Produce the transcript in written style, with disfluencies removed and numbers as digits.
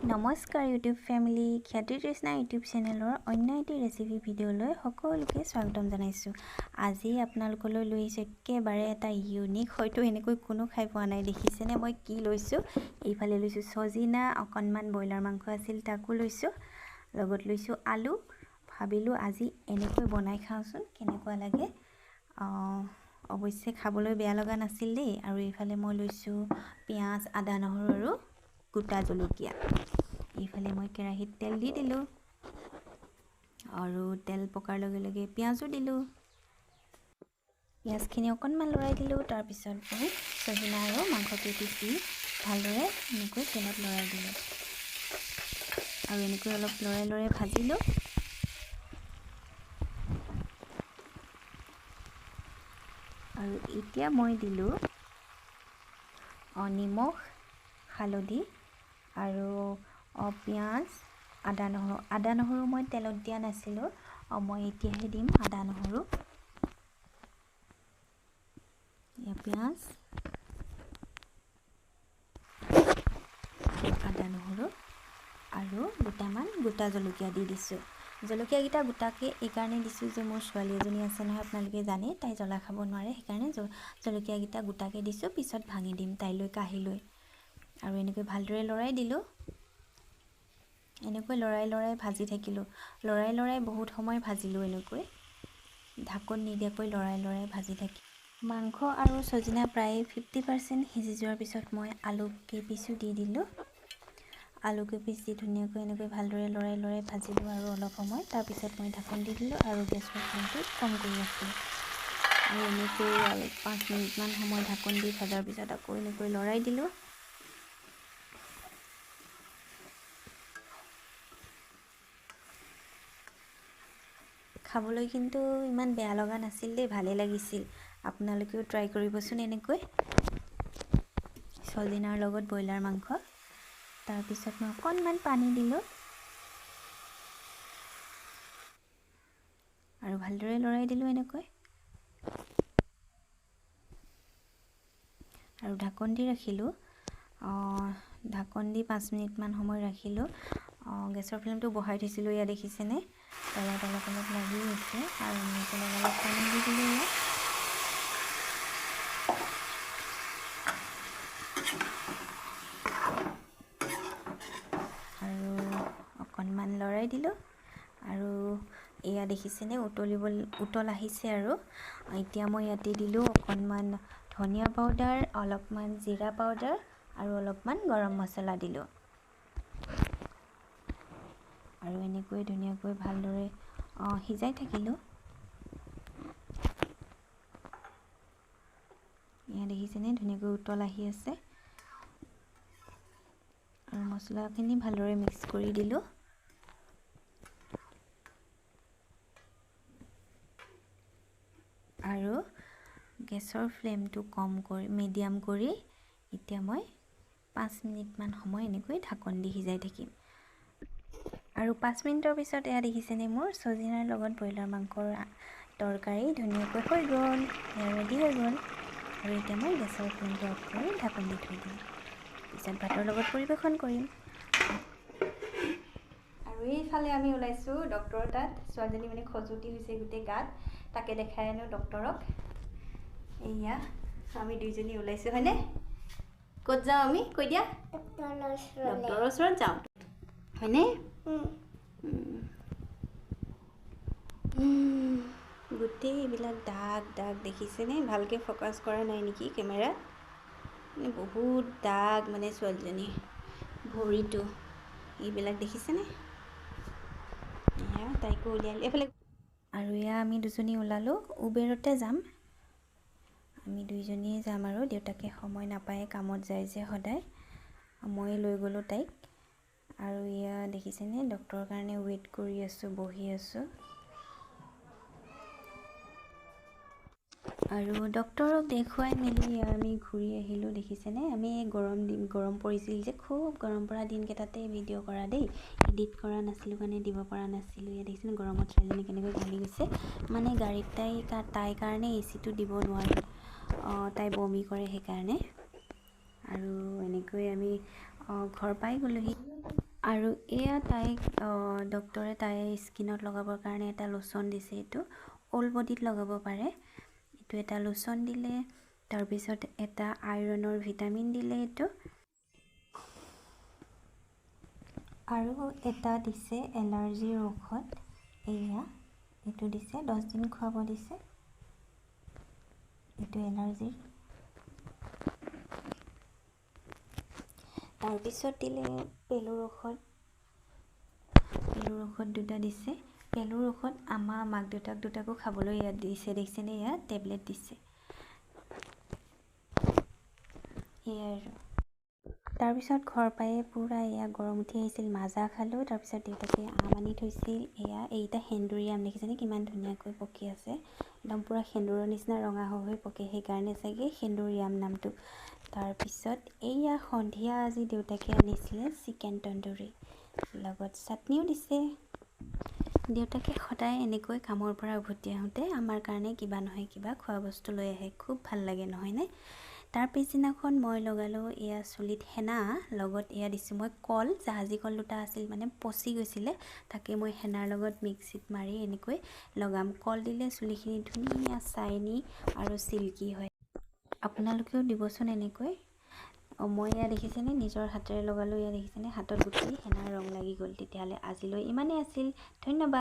নমস্কাৰ YouTube family খ্যাতি-তৃষ্ণা YouTube চেনেলৰ অন্য এটি ৰেচিপি ভিডিঅ'লৈ সকলোকে স্বাগতম জনাইছোঁ। আজি আপোনালোকলৈ লৈ আহিছোঁ একেবাৰে এটা ইউনিক, হয়তো এনেকৈ কোনো খাই পোৱা নাই। দেখিছেনে মই কি লৈছোঁ? এইফালে লৈছোঁ সজিনা, অকণমান ব্ৰইলাৰ মাংস আছিল তাকো লৈছোঁ, লগত লৈছোঁ আলু। ভাবিলোঁ আজি এনেকৈ বনাই খাওঁচোন কেনেকুৱা লাগে। অৱশ্যে খাবলৈ বেয়া লগা নাছিল দেই। আৰু এইফালে মই লৈছোঁ পিঁয়াজ, আদা, নহৰু আৰু গোটা জলকীয়া। এইফালে মই কেৰাহীত তেল দি দিলোঁ আৰু তেল পকাৰ লগে লগে পিঁয়াজো দিলোঁ। পিঁয়াজখিনি অকণমান লৰাই দিলোঁ। তাৰপিছত মই সজিনা আৰু মাংসটো দি ভালদৰে এনেকৈ তেলত লৰাই দিলোঁ আৰু এনেকৈ অলপ লৰাই লৰাই ভাজিলোঁ। আৰু এতিয়া মই দিলোঁ নিমখ, হালধি আৰু পিঁয়াজ, আদা নহৰু মই তেলত দিয়া নাছিলোঁ, মই এতিয়াহে দিম আদা নহৰু। পিঁয়াজ, আদা নহৰু আৰু দুটামান গোটা জলকীয়া দি দিছোঁ। জলকীয়াকেইটা গোটাকৈ এইকাৰণে দিছোঁ যে মোৰ ছোৱালী এজনী আছে নহয়, আপোনালোকে জানে তাই জ্বলা খাব নোৱাৰে, সেইকাৰণে জলকীয়াকেইটা গোটাকৈ দিছোঁ, পিছত ভাঙি দিম তাইলৈ কাঢ়ি লৈ। আৰু এনেকৈ ভালদৰে লৰাই দিলোঁ। এনেকৈ লৰাই লৰাই ভাজি থাকিলোঁ, লৰাই লৰাই বহুত সময় ভাজিলোঁ। এনেকৈ ঢাকোন নিদিয়াকৈ লৰাই লৰাই ভাজি থাকি মাংস আৰু সজিনা প্ৰায় 50% সিজি যোৱাৰ পিছত মই আলু কেইপিচো দি দিলোঁ। আলু কেইপিচ দি ধুনীয়াকৈ এনেকৈ ভালদৰে লৰাই লৰাই ভাজিলোঁ আৰু অলপ সময়। তাৰপিছত মই ঢাকোন দি দিলোঁ আৰু গেছৰ ফ্লেমটো কম কৰি ৰাখিলোঁ। আৰু এনেকৈ আৰু 5 মিনিটমান সময় ঢাকোন দি ভজাৰ পিছত আকৌ এনেকৈ লৰাই দিলোঁ। খাবলৈ কিন্তু ইমান বেয়া লগা নাছিল দেই, ভালেই লাগিছিল। আপোনালোকেও ট্ৰাই কৰিবচোন এনেকৈ, সজিনাৰ লগত ব্ৰইলাৰ মাংস। তাৰপিছত মই অকণমান পানী দিলোঁ আৰু ভালদৰে লৰাই দিলোঁ এনেকৈ আৰু ঢাকোন দি ৰাখিলোঁ। ঢাকোন দি 5 মিনিটমান সময় ৰাখিলোঁ। গেছৰ ফ্লেমটো বঢ়াই থৈছিলোঁ। এয়া দেখিছেনে তলত অলপ অলপ লাগি আছে আৰু মই তলত অলপ পানী দি দিলোঁ। আৰু অকণমান লৰাই দিলোঁ আৰু এয়া দেখিছেনে উতল আহিছে। আৰু এতিয়া মই ইয়াতে দিলোঁ অকণমান ধনিয়া পাউডাৰ, অলপমান জিৰা পাউডাৰ আৰু অলপমান গৰম মছলা দিলোঁ। আৰু এনেকৈ ধুনীয়াকৈ ভালদৰে সিজাই থাকিলোঁ। এয়া দেখিছেনে ধুনীয়াকৈ উতল আহি আছে আৰু মছলাখিনি ভালদৰে মিক্স কৰি দিলোঁ। আৰু গেছৰ ফ্লেমটো মিডিয়াম কৰি এতিয়া মই 5 মিনিটমান সময় এনেকৈ ঢাকোন দি সিজাই থাকিম। আৰু 5 মিনিটৰ পিছত এয়া দেখিছেনে মোৰ সজিনাৰ লগত ব্ৰইলাৰ মাংসৰ তৰকাৰী ধুনীয়াকৈ হৈ গ'ল, ৰেডি হৈ গ'ল। আৰু এতিয়া মই গেছৰ ফ্লেমটো অফ কৰি ঢাকোন দি থৈ দিম, পিছত ভাতৰ লগত পৰিৱেশন কৰিম। আৰু এইফালে আমি ওলাইছোঁ ডক্টৰৰ তাত। ছোৱালীজনী মানে খজুতি হৈছে গোটেই গাত, তাকে দেখাই আনো ডক্টৰক। এয়া আমি দুইজনী ওলাইছোঁ হয়নে? ক'ত যাওঁ আমি? কৈ দিয়া। ডক্টৰৰ ওচৰত যাওঁ হয়নে? গোটেই এইবিলাক দাগ দাগ দেখিছেনে? ভালকৈ ফ'কাছ কৰা নাই নেকি কেমেৰাত? মানে বহুত দাগ, মানে ছোৱালীজনী ভৰিটো এইবিলাক দেখিছেনে? এয়া তাইকো উলিয়ালোঁ এইফালে। আৰু এয়া আমি দুজনী ওলালোঁ, উবেৰতে যাম। আমি দুইজনীয়ে যাম আৰু দেউতাকে সময় নাপায়, কামত যায় যে সদায়। মই লৈ গ'লোঁ তাইক। আৰু এয়া দেখিছেনে ডক্টৰৰ কাৰণে ৱেইট কৰি আছোঁ, বহি আছোঁ। আৰু ডক্টৰক দেখুৱাই মেলি আমি ঘূৰি আহিলোঁ। দেখিছেনে আমি গৰম পৰিছিল যে, খুব গৰম পৰা দিনকেইটাতে ভিডিঅ' কৰা দেই, এডিট কৰা নাছিলোঁ কাৰণে দিব পৰা নাছিলোঁ। ইয়াত দেখিছেনে গৰমত ছোৱালীজনী কেনেকৈ জ্বলি গৈছে। মানে গাড়ীত তাইৰ কাৰণে এচিটো দিব নোৱাৰি, তাই বমি কৰে সেইকাৰণে। আৰু এনেকৈ আমি ঘৰ পাই গ'লোহি। আৰু এয়া তাইক ডক্টৰে তাই স্কিনত লগাবৰ কাৰণে এটা লোচন দিছে। এইটো অল বডিত লগাব পাৰে। এইটো এটা লোচন দিলে, তাৰপিছত এটা আইৰণৰ ভিটামিন দিলে এইটো, আৰু এটা দিছে এলাৰ্জিৰ ঔষধ। এয়া এইটো দিছে, 10 দিন খুৱাব দিছে। এইটো এলাৰ্জিৰ। তাৰপিছত দিলে পেলুৰ ঔষধ। পেলুৰ ঔষধ 2টা দিছে। পেলুৰ ঔষধ আমাৰ মাক দেউতাক দুটাকো খাবলৈ ইয়াত দিছে, দেখিছেনে? ইয়াত টেবলেট দিছে। এয়াই আৰু তাৰপিছত ঘৰ পায়ে পূৰা এয়া গৰম উঠি আহিছিল, মাজা খালোঁ। তাৰপিছত দেউতাকে আম আনি থৈছিল। এইটা সেন্দুৰী আম, দেখিছেনে কিমান ধুনীয়াকৈ পকি আছে, একদম পূৰা সেন্দুৰৰ নিচিনা ৰঙা হৈ পকে, সেইকাৰণে চাগে সেন্দুৰী আম নামটো। তাৰপিছত এইয়া সন্ধিয়া আজি দেউতাকে আনিছিলে চিকেন তন্দুৰী, লগত চাটনিও দিছে। দেউতাকে সদায় এনেকৈ কামৰ পৰা উভতি আহোঁতে আমাৰ কাৰণে কিবা নহয় কিবা খোৱা বস্তু লৈ আহে, খুব ভাল লাগে নহয়নে? তাৰ পিছদিনাখন মই লগালোঁ এয়া চুলিত হেনা, লগত এয়া দিছোঁ মই কল, জাহাজী কল 2টা আছিল, মানে পচি গৈছিলে, তাকে মই হেনাৰ লগত মিক্সিত মাৰি এনেকৈ লগাম। কল দিলে চুলিখিনি ধুনীয়া চাইনি আৰু চিল্কি হয়। আপোনালোকেও দিবচোন এনেকৈ। মই এয়া দেখিছেনে নিজৰ হাতেৰে লগালোঁ। এয়া দেখিছেনে হাতত গোটেই হেনাৰ ৰং লাগি গ'ল। তেতিয়াহ'লে আজিলৈ ইমানেই আছিল, ধন্যবাদ।